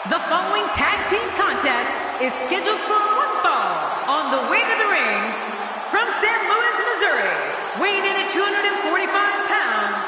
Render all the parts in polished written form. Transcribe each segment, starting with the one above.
The following tag team contest is scheduled for one fall. On the way to the ring, from St. Louis, Missouri, weighing in at 245 pounds,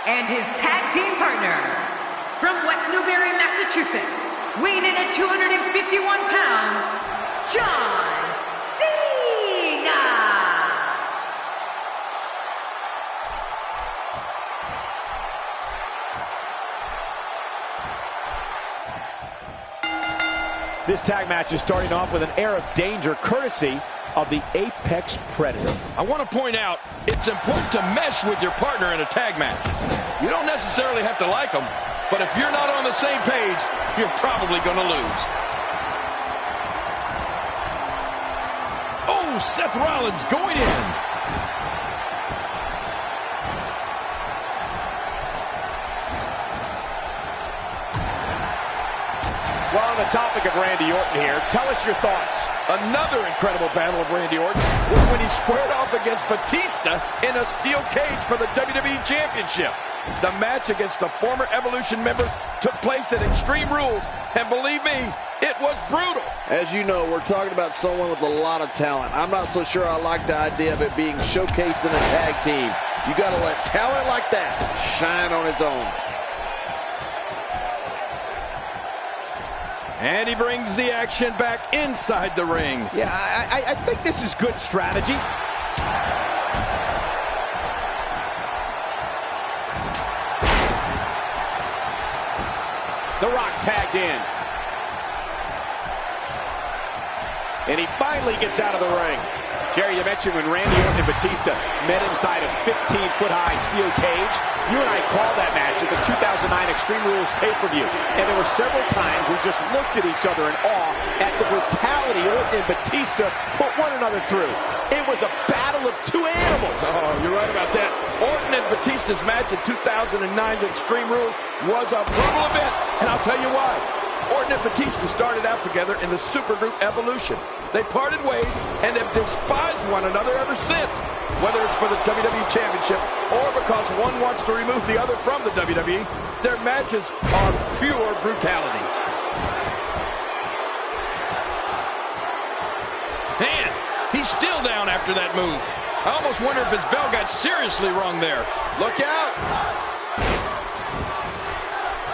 and his tag team partner, from West Newbury, Massachusetts, weighing in at 251 pounds, John Cena! This tag match is starting off with an air of danger courtesy of the Apex Predator. I want to point out, it's important to mesh with your partner in a tag match. You don't necessarily have to like them, but if you're not on the same page, you're probably going to lose. Oh, Seth Rollins going in. Well, on the topic of Randy Orton here, tell us your thoughts. Another incredible battle of Randy Orton's was when he squared off against Batista in a steel cage for the WWE Championship. The match against the former Evolution members took place at Extreme Rules, and believe me, it was brutal. As you know, we're talking about someone with a lot of talent. I'm not so sure I like the idea of it being showcased in a tag team. You got to let talent like that shine on its own. And he brings the action back inside the ring. Yeah, I think this is good strategy. The Rock tagged in. And he finally gets out of the ring. Jerry, you mentioned when Randy Orton and Batista met inside a 15-foot-high steel cage. You and I called that match at the 2009 Extreme Rules pay-per-view. And there were several times we just looked at each other in awe at the brutality Orton and Batista put one another through. It was a battle of two animals. Oh, you're right about that. Orton and Batista's match at 2009's Extreme Rules was a brutal event. And I'll tell you why. Orton and Batista started out together in the supergroup Evolution. They parted ways and have despised one another ever since. Whether it's for the WWE Championship or because one wants to remove the other from the WWE, their matches are pure brutality. Man, he's still down after that move. I almost wonder if his bell got seriously wrong there. Look out!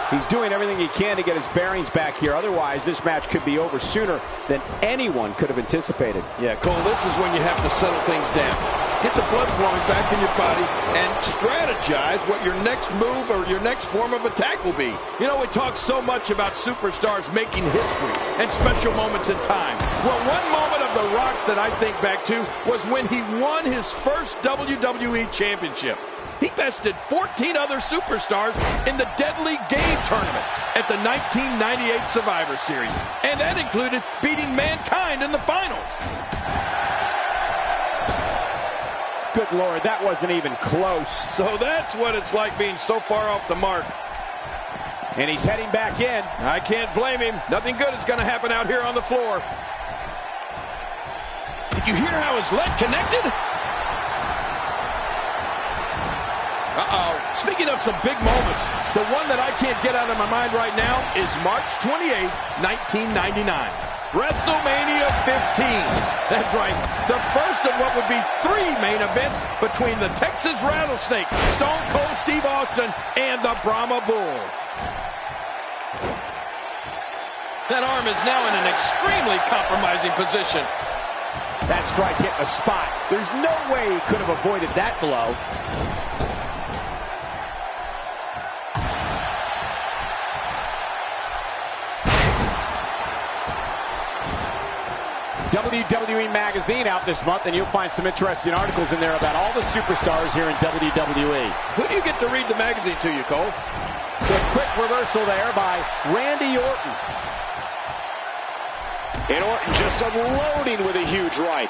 He's doing everything he can to get his bearings back here. Otherwise, this match could be over sooner than anyone could have anticipated. Yeah, Cole, this is when you have to settle things down. Get the blood flowing back in your body and strategize what your next move or your next form of attack will be. You know, we talk so much about superstars making history and special moments in time. Well, one moment of The Rock's that I think back to was when he won his first WWE Championship. He bested 14 other superstars in the Deadly Game tournament at the 1998 Survivor Series. And that included beating Mankind in the finals. Good Lord, that wasn't even close. So that's what it's like being so far off the mark. And he's heading back in. I can't blame him. Nothing good is going to happen out here on the floor. Did you hear how his leg connected? Uh-oh. Speaking of some big moments, the one that I can't get out of my mind right now is March 28th, 1999. WrestleMania 15. That's right. The first of what would be 3 main events between the Texas Rattlesnake, Stone Cold Steve Austin, and the Brahma Bull. That arm is now in an extremely compromising position. That strike hit the spot. There's no way he could have avoided that blow. WWE Magazine out this month, and you'll find some interesting articles in there about all the superstars here in WWE. Who do you get to read the magazine to you, Cole? The quick reversal there by Randy Orton. And Orton just unloading with a huge right.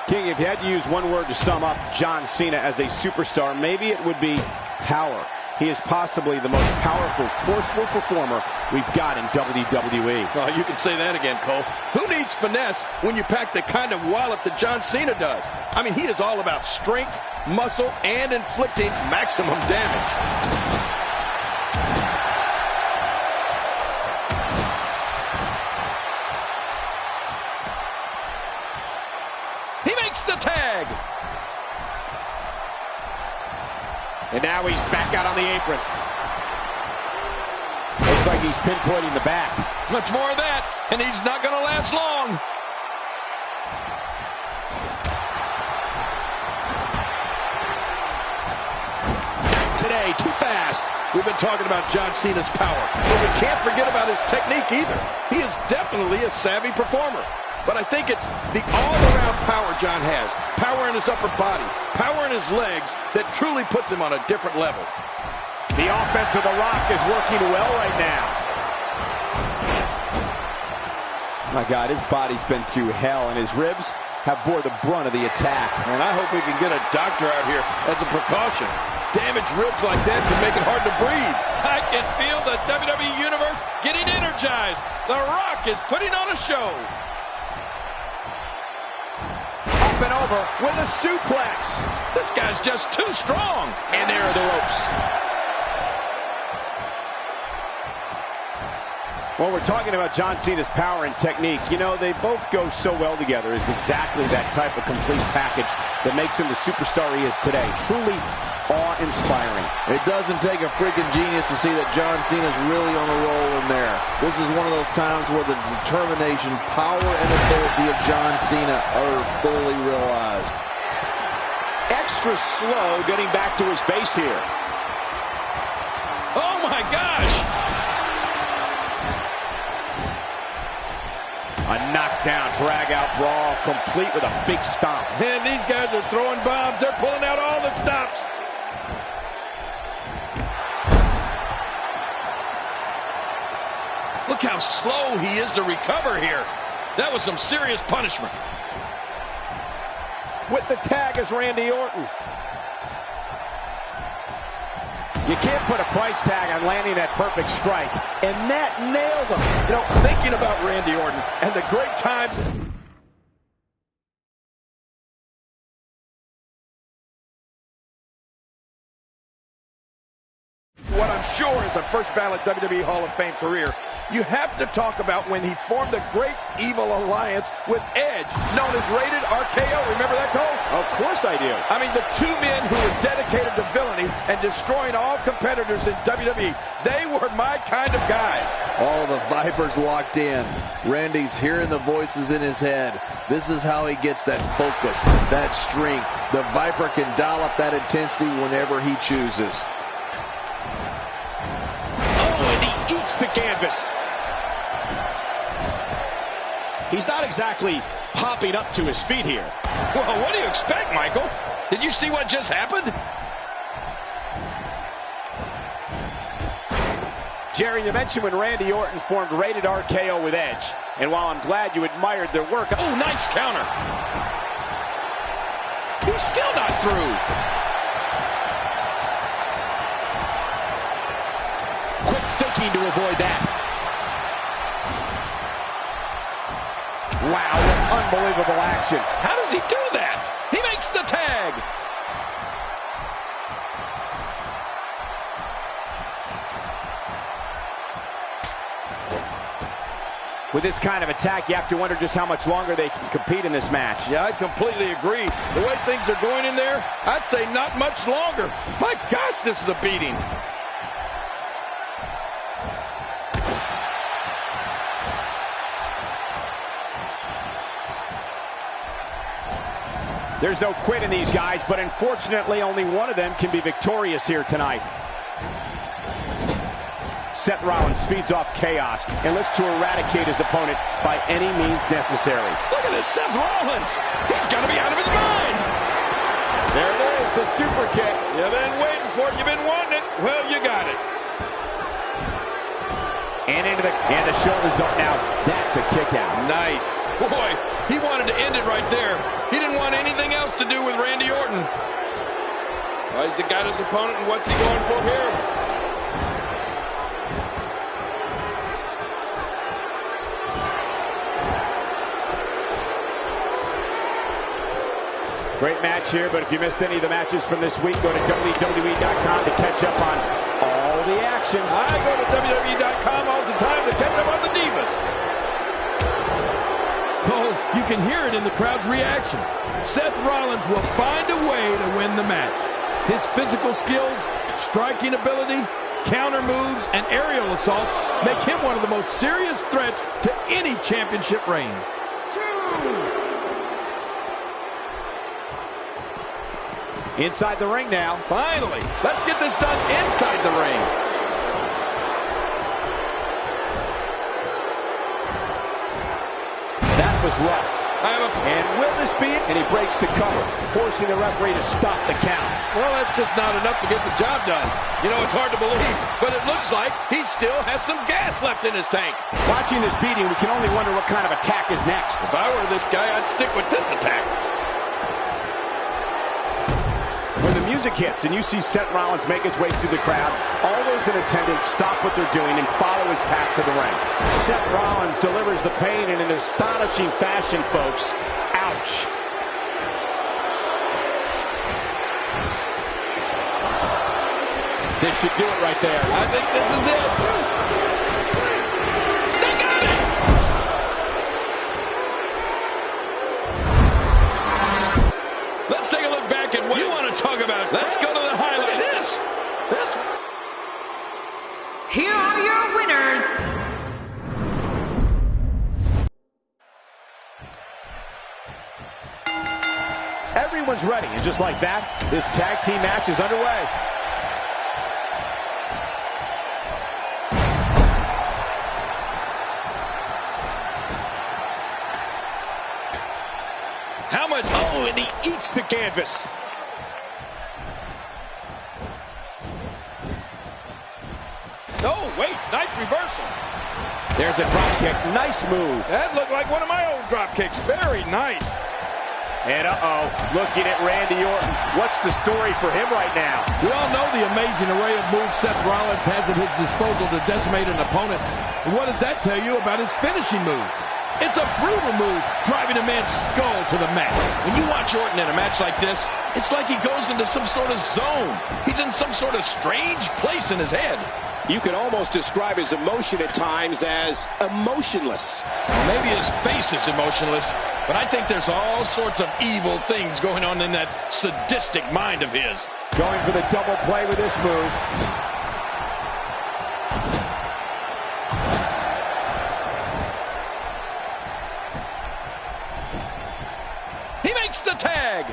King, if you had to use one word to sum up John Cena as a superstar, maybe it would be power. He is possibly the most powerful, forceful performer we've got in WWE. Oh, you can say that again, Cole. Who needs finesse when you pack the kind of wallop that John Cena does? I mean, he is all about strength, muscle, and inflicting maximum damage. And now he's back out on the apron. Looks like he's pinpointing the back. Much more of that, and he's not going to last long. Today, too fast. We've been talking about John Cena's power, but we can't forget about his technique either. He is definitely a savvy performer. But I think it's the all-around power John has. Power in his upper body, power in his legs that truly puts him on a different level. The offense of The Rock is working well right now. My God, his body's been through hell, and his ribs have bore the brunt of the attack. And I hope we can get a doctor out here as a precaution. Damaged ribs like that can make it hard to breathe. I can feel the WWE Universe getting energized. The Rock is putting on a show. Up and over with a suplex. This guy's just too strong. And there are the ropes. Well, we're talking about John Cena's power and technique. You know, they both go so well together. It's exactly that type of complete package that makes him the superstar he is today. Truly awe-inspiring. It doesn't take a freaking genius to see that John Cena's really on a roll in there. This is one of those times where the determination, power, and ability of John Cena are fully realized. Extra slow getting back to his base here. Oh, my gosh. A knockdown, drag-out brawl, complete with a big stomp. And these guys are throwing bombs. They're pulling out all the stops. Look how slow he is to recover here. That was some serious punishment. With the tag is Randy Orton. You can't put a price tag on landing that perfect strike. And that nailed him. You know, thinking about Randy Orton and the great times. What I'm sure is a first ballot WWE Hall of Fame career. You have to talk about when he formed a great evil alliance with Edge, known as Rated RKO. Remember that, Cole? Of course I do. I mean, the two men who were dedicated to villainy and destroying all competitors in WWE. They were my kind of guys. All the Vipers locked in. Randy's hearing the voices in his head. This is how he gets that focus, that strength. The Viper can dial up that intensity whenever he chooses. Oh, and he eats the canvas. He's not exactly popping up to his feet here. Well, what do you expect, Michael? Did you see what just happened? Jerry, you mentioned when Randy Orton formed Rated RKO with Edge. And while I'm glad you admired their work... Oh, nice counter. He's still not through. Quick thinking to avoid that. Wow, what unbelievable action. How does he do that? He makes the tag. With this kind of attack, you have to wonder just how much longer they can compete in this match. Yeah, I completely agree. The way things are going in there, I'd say not much longer. My gosh, this is a beating. There's no quit in these guys, but unfortunately only one of them can be victorious here tonight. Seth Rollins feeds off chaos and looks to eradicate his opponent by any means necessary. Look at this Seth Rollins. He's got to be out of his mind. There it is, the super kick. You've been waiting for it. You've been wanting it. Well, you got it. And the shoulders up now. That's a kick out. Nice. Boy, he wanted to end it right there. He didn't want anything else to do with Randy Orton. Well, he's got his opponent, and what's he going for here? Great match here, but if you missed any of the matches from this week, go to WWE.com to catch up on all the action. I go to WWE.com all the time to catch up on the Divas. Oh, you can hear it in the crowd's reaction. Seth Rollins will find a way to win the match. His physical skills, striking ability, counter moves, and aerial assaults make him one of the most serious threats to any championship reign. Inside the ring now. Finally, let's get this done inside the ring. That was rough. And will this be it? And he breaks the cover, forcing the referee to stop the count. Well, that's just not enough to get the job done. You know, it's hard to believe, but it looks like he still has some gas left in his tank. Watching this beating, we can only wonder what kind of attack is next. If I were this guy, I'd stick with this attack. When the music hits and you see Seth Rollins make his way through the crowd, all those in attendance stop what they're doing and follow his path to the ring. Seth Rollins delivers the pain in an astonishing fashion, folks. Ouch. This should do it right there. I think this is it. They got it! Let's take a look back at what you want to talk about. Let's go to the highlights. This. Here are your winners. Everyone's ready, and just like that, this tag team match is underway. How much? Oh, and he eats the canvas. Oh, wait, nice reversal. There's a drop kick. Nice move. That looked like one of my old drop kicks. Very nice. And looking at Randy Orton. What's the story for him right now? We all know the amazing array of moves Seth Rollins has at his disposal to decimate an opponent. And what does that tell you about his finishing move? It's a brutal move, driving a man's skull to the mat. When you watch Orton in a match like this, it's like he goes into some sort of zone. He's in some sort of strange place in his head. You could almost describe his emotion at times as emotionless. Maybe his face is emotionless, but I think there's all sorts of evil things going on in that sadistic mind of his. Going for the double play with this move. He makes the tag.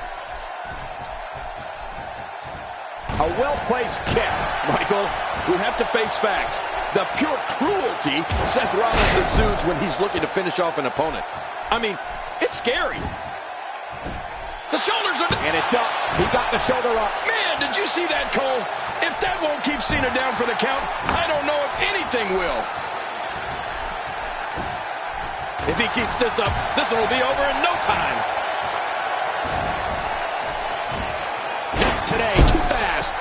A well-placed kick. Michael, we have to face facts. The pure cruelty Seth Rollins exudes when he's looking to finish off an opponent. I mean, it's scary. The shoulders are... And it's up. He got the shoulder up. Man, did you see that, Cole? If that won't keep Cena down for the count, I don't know if anything will. If he keeps this up, this will be over in no time. Not today, too fast.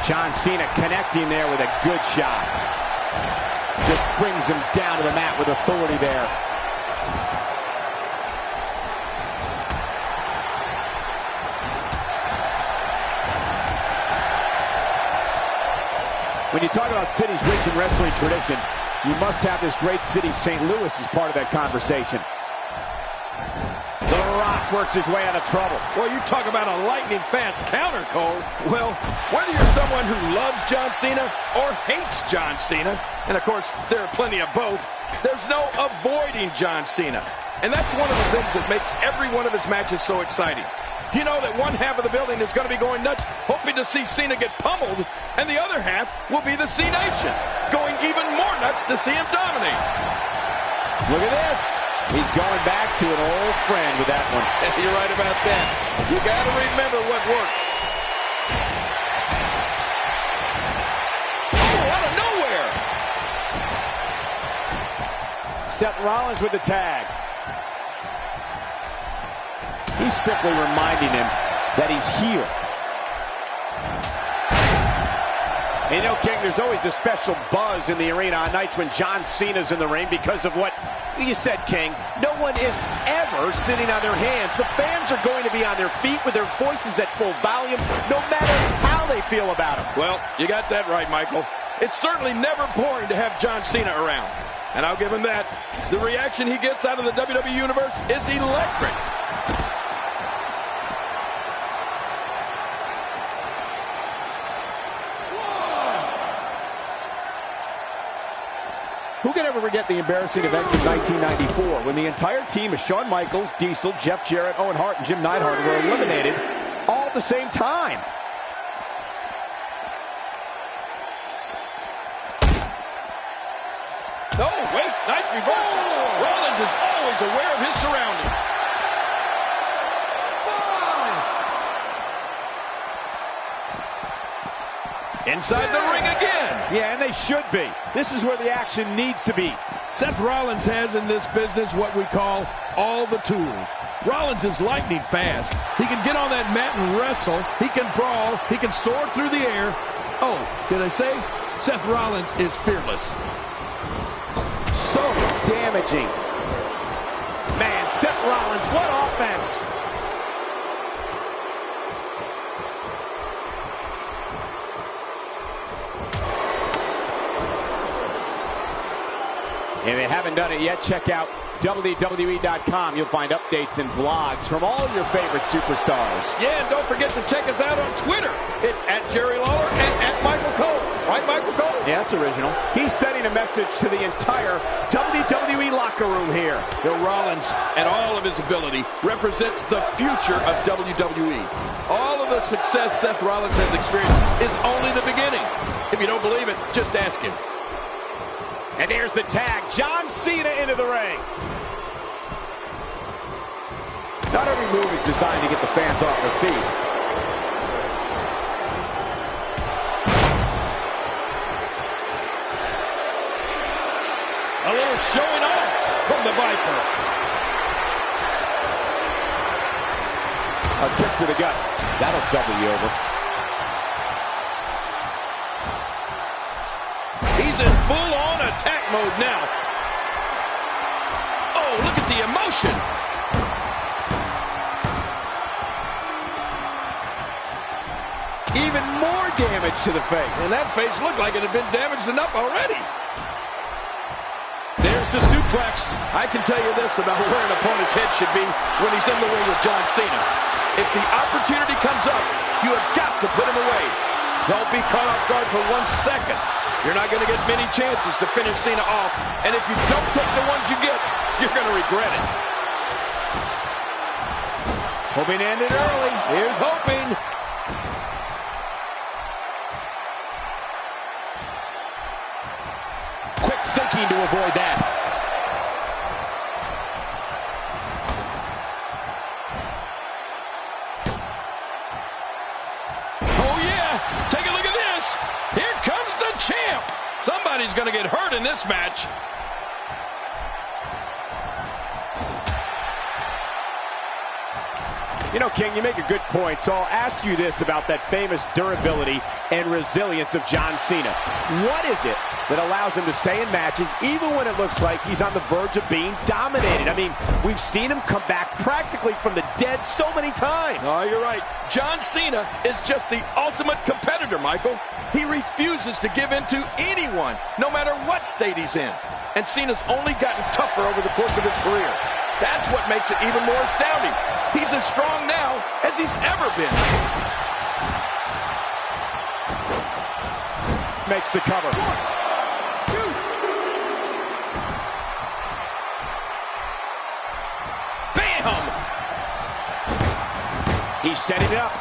John Cena connecting there with a good shot. Just brings him down to the mat with authority there. When you talk about cities rich in wrestling tradition, you must have this great city, St. Louis, as part of that conversation. The Rock works his way out of trouble. Well, you talk about a lightning-fast counter, Cole. Well, whether you're someone who loves John Cena or hates John Cena, and of course, there are plenty of both, there's no avoiding John Cena. And that's one of the things that makes every one of his matches so exciting. You know that one half of the building is going to be going nuts, hoping to see Cena get pummeled, and the other half will be the C-Nation, going even more nuts to see him dominate. Look at this. He's going back to an old friend with that one. You're right about that. You got to remember what works. Oh, out of nowhere. Seth Rollins with the tag. He's simply reminding him that he's here. And you know, King, there's always a special buzz in the arena on nights when John Cena's in the ring because of what you said, King. No one is ever sitting on their hands. The fans are going to be on their feet with their voices at full volume, no matter how they feel about him. Well, you got that right, Michael. It's certainly never boring to have John Cena around. And I'll give him that. The reaction he gets out of the WWE Universe is electric. Who can ever forget the embarrassing events of 1994 when the entire team of Shawn Michaels, Diesel, Jeff Jarrett, Owen Hart, and Jim Neidhart were eliminated all at the same time? Oh, wait, nice reversal. Rollins is always aware of his surroundings. Inside the ring again. Yeah, and they should be. This is where the action needs to be. Seth Rollins has in this business what we call all the tools. Rollins is lightning fast. He can get on that mat and wrestle. He can brawl. He can soar through the air. Oh, did I say? Seth Rollins is fearless. So damaging. Man, Seth Rollins, what offense. If you haven't done it yet, check out WWE.com. You'll find updates and blogs from all your favorite superstars. Yeah, and don't forget to check us out on Twitter. It's @JerryLawler and @Michael Cole. Right, Michael Cole? Yeah, that's original. He's sending a message to the entire WWE locker room here. Bill Rollins and all of his ability represents the future of WWE. All of the success Seth Rollins has experienced is only the beginning. If you don't believe it, just ask him. And there's the tag. John Cena into the ring. Not every move is designed to get the fans off their feet. A little showing off from the Viper. A kick to the gut. That'll double you over. He's in full-on attack mode now. Oh, look at the emotion. Even more damage to the face. And that face looked like it had been damaged enough already. There's the suplex. I can tell you this about where an opponent's head should be when he's in the ring with John Cena. If the opportunity comes up, you have got to put him away. Don't be caught off guard for 1 second. You're not going to get many chances to finish Cena off. And if you don't take the ones you get, you're going to regret it. Hoping to end it early. Here's hoping. Quick thinking to avoid that. Oh, yeah. Take a look at this. Here comes the champ. Somebody's going to get hurt in this match. You know, King, you make a good point, so I'll ask you this about that famous durability and resilience of John Cena. What is it that allows him to stay in matches even when it looks like he's on the verge of being dominated. I mean, we've seen him come back practically from the dead so many times. Oh, you're right. John Cena is just the ultimate competitor, Michael. He refuses to give in to anyone, no matter what state he's in. And Cena's only gotten tougher over the course of his career. That's what makes it even more astounding. He's as strong now as he's ever been. Makes the cover. 1, 2. Bam! He's setting it up.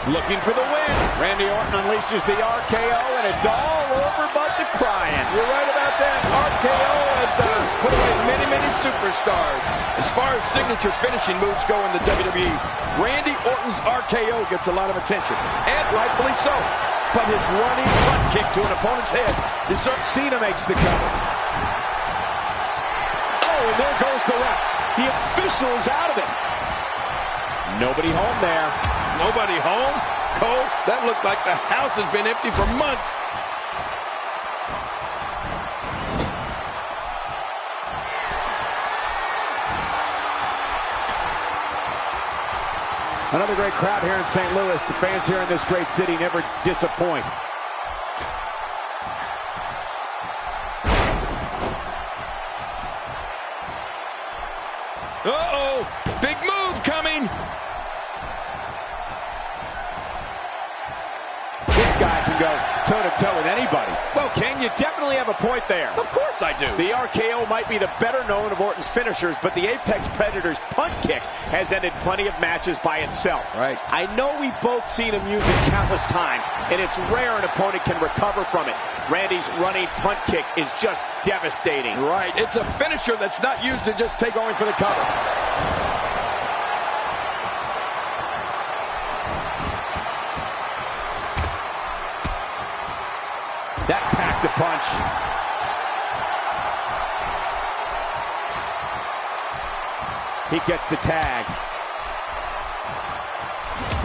Looking for the win. Randy Orton unleashes the RKO, and it's all over but the crying. You're right about that. RKO has put away many, many superstars. As far as signature finishing moves go in the WWE, Randy Orton's RKO gets a lot of attention, and rightfully so. But his running front kick to an opponent's head deserves. Cena makes the cover. Oh, and there goes the ref. The official is out of it. Nobody home there. Nobody home? Cole, that looked like the house has been empty for months. Another great crowd here in St. Louis. The fans here in this great city never disappoint. Uh-oh, big move coming. This guy can go toe-to-toe with anybody. Well, Ken, you definitely have a point there. Of course I do. The RKO might be the better known of Orton's finishers, but the Apex Predator's punt kick has ended plenty of matches by itself. Right. I know we've both seen him use it countless times, and it's rare an opponent can recover from it. Randy's running punt kick is just devastating. Right. It's a finisher that's not used to just take going for the cover. That packed a punch. He gets the tag.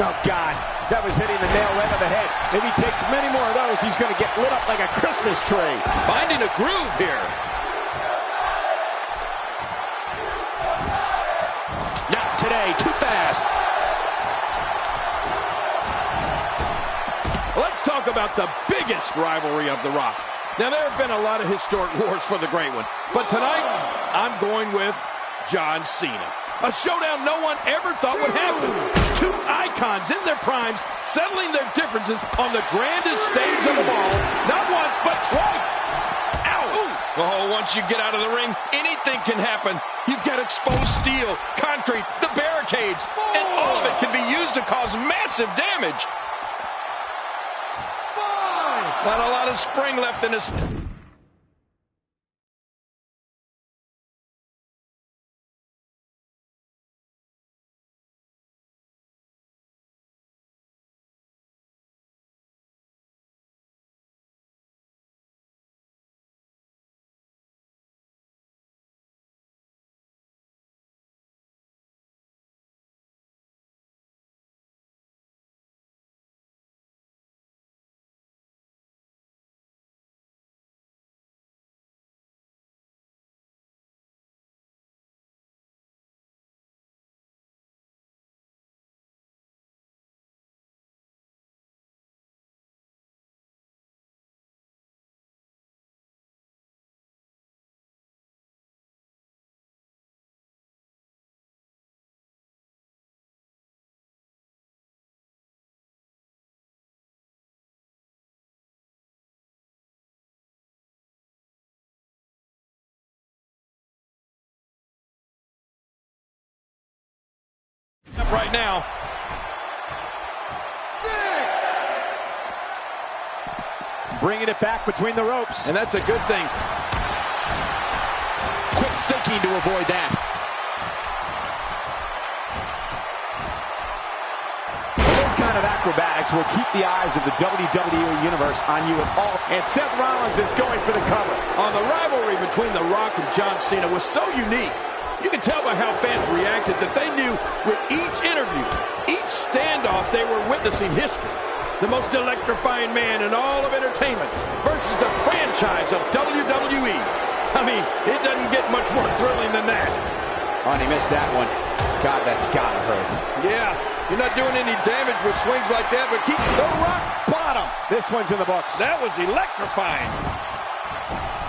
Oh, God. That was hitting the nail right on the head. If he takes many more of those, he's going to get lit up like a Christmas tree. Finding a groove here. Not today. Too fast. Let's talk about the biggest rivalry of The Rock. Now, there have been a lot of historic wars for the Great One, but tonight, I'm going with John Cena. A showdown no one ever thought would happen. Two icons in their primes settling their differences on the grandest stage of them all, not once, but twice. Ow! Oh, once you get out of the ring, anything can happen. You've got exposed steel, concrete, the barricades, and all of it can be used to cause massive damage. Not a lot of spring left in this. Right now. 6. Bringing it back between the ropes. And that's a good thing. Quick thinking to avoid that. Those kind of acrobatics will keep the eyes of the WWE Universe on you at all. And Seth Rollins is going for the cover. The rivalry between The Rock and John Cena was so unique. You can tell by how fans reacted that they knew with each interview, each standoff, they were witnessing history. the most electrifying man in all of entertainment, versus the franchise of WWE. I mean, it doesn't get much more thrilling than that. Oh, and he missed that one. God, that's gotta hurt. Yeah, you're not doing any damage with swings like that, but keep the rock bottom. This one's in the books. That was electrifying.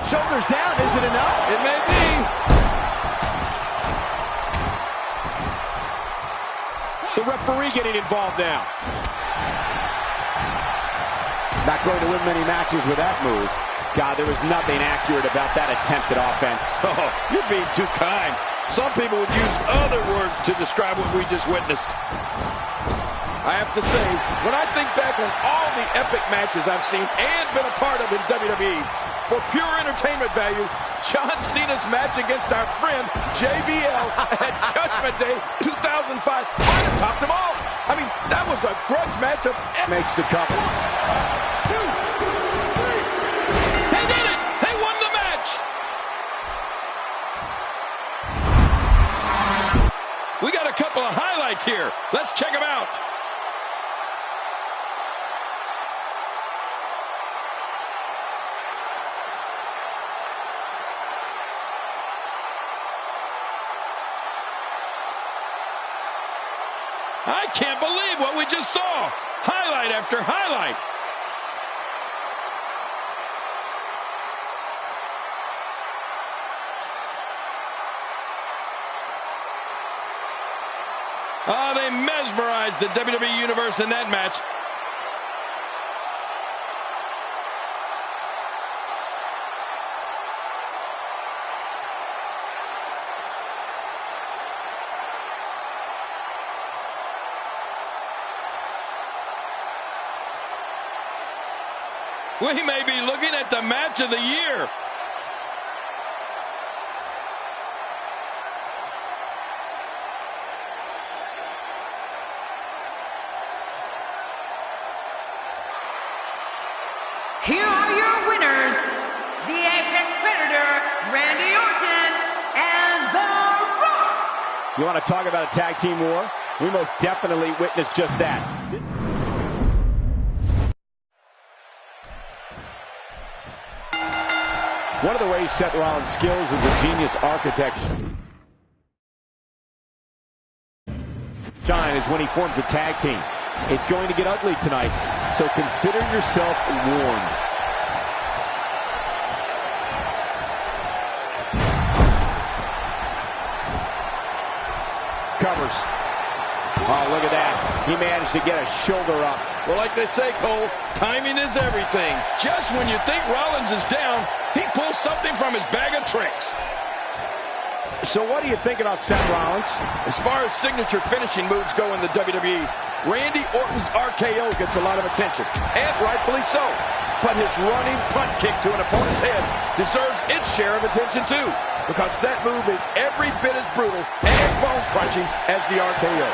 Shoulders down, is it enough? It may be. The referee getting involved now. Not going to win many matches with that move. God, there was nothing accurate about that attempted offense. Oh, you're being too kind. Some people would use other words to describe what we just witnessed. I have to say, when I think back on all the epic matches I've seen and been a part of in WWE, for pure entertainment value, John Cena's match against our friend JBL at Judgment Day 2005 might have topped them all. I mean, that was a grudge match of... Makes the cover. 1, 2, 3. They did it! They won the match! We got a couple of highlights here. Let's check them out. I can't believe what we just saw. Highlight after highlight. Oh, they mesmerized the WWE Universe in that match. We may be looking at the match of the year. Here are your winners, the Apex Predator, Randy Orton, and The Rock. You want to talk about a tag team war? We most definitely witnessed just that. One of the ways Seth Rollins' skills is a genius architect shine is when he forms a tag team. It's going to get ugly tonight, so consider yourself warned. Covers. Oh, look at that. He managed to get a shoulder up. Well, like they say, Cole, timing is everything. Just when you think Rollins is down, he pulls something from his bag of tricks. So what do you think about Seth Rollins? As far as signature finishing moves go in the WWE, Randy Orton's RKO gets a lot of attention, and rightfully so. But his running punt kick to an opponent's head deserves its share of attention too, because that move is every bit as brutal and bone-crunching as the RKO.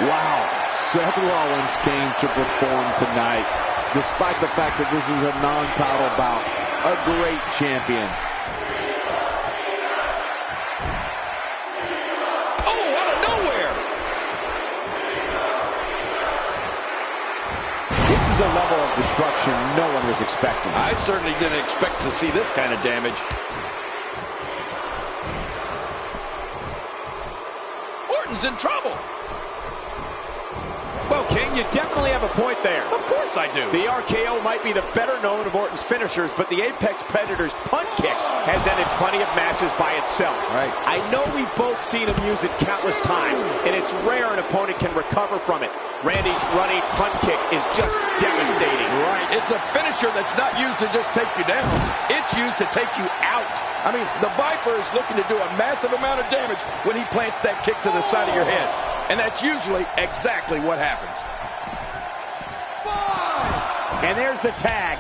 Wow, Seth Rollins came to perform tonight, despite the fact that this is a non-title bout. A great champion. Oh, out of nowhere! This is a level of destruction no one was expecting. I certainly didn't expect to see this kind of damage. Orton's in trouble. Well, King, you definitely have a point there. Of course I do. The RKO might be the better known of Orton's finishers, but the Apex Predator's punt kick has ended plenty of matches by itself. Right. I know we've both seen him use it countless times, and it's rare an opponent can recover from it. Randy's running punt kick is just devastating. Right. It's a finisher that's not used to just take you down. It's used to take you out. I mean, the Viper is looking to do a massive amount of damage when he plants that kick to the side of your head. And that's usually exactly what happens. And there's the tag.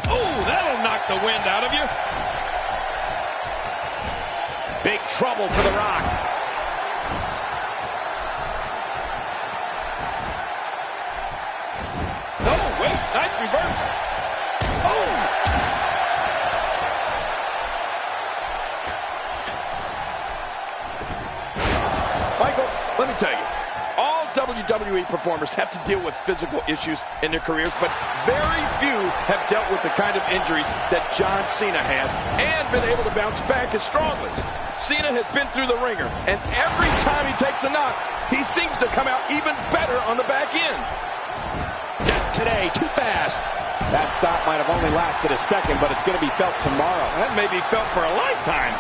Oh, that'll knock the wind out of you. Big trouble for The Rock. Oh, wait, nice reversal. Oh! Michael, let me tell you, all WWE WWE performers have to deal with physical issues in their careers, but very few have dealt with the kind of injuries that John Cena has and been able to bounce back as strongly. Cena has been through the ringer, and every time he takes a knock, he seems to come out even better on the back end. Not today, too fast. That stop might have only lasted a second, but it's going to be felt tomorrow. That may be felt for a lifetime.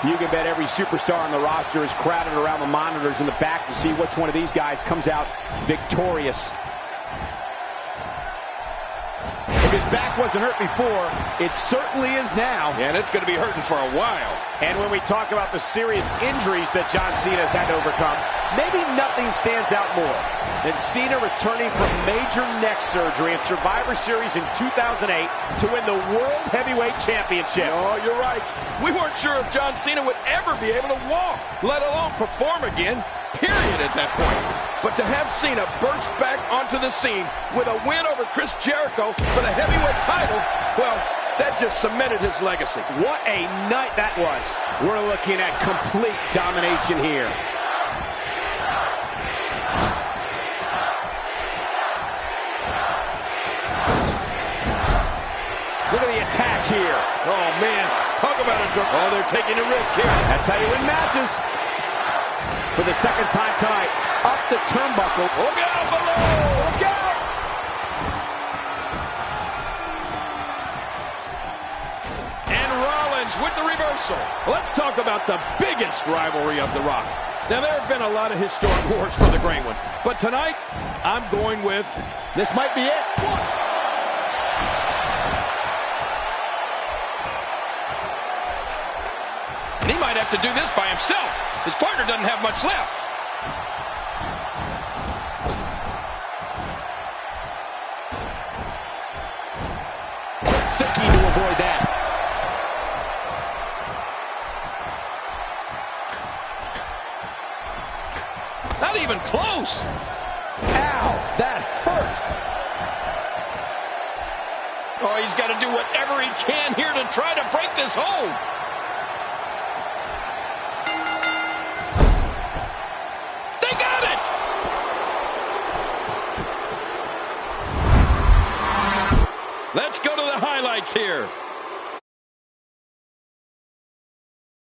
You can bet every superstar on the roster is crowded around the monitors in the back to see which one of these guys comes out victorious. If his back wasn't hurt before, it certainly is now. And it's going to be hurting for a while. And when we talk about the serious injuries that John Cena has had to overcome, maybe nothing stands out more than Cena returning from major neck surgery in Survivor Series in 2008 to win the World Heavyweight Championship. Oh, you're right. We weren't sure if John Cena would ever be able to walk, let alone perform again, period, at that point. But to have Cena burst back onto the scene with a win over Chris Jericho for the heavyweight title, well, that just cemented his legacy. What a night that was. We're looking at complete domination here. Look at the attack here. Oh, man. Talk about it. Oh, they're taking a risk here. That's how you win matches. For the second time tonight, up the turnbuckle. Look out below! Look out! And Rollins with the reversal. Let's talk about the biggest rivalry of The Rock. Now, there have been a lot of historic wars for the Great One, but tonight, I'm going with... This might be it. And he might have to do this by himself. His partner doesn't have much left. Quick thinking to avoid that. Not even close. Ow, that hurt. Oh, he's got to do whatever he can here to try to break this hold. Let's go to the highlights here.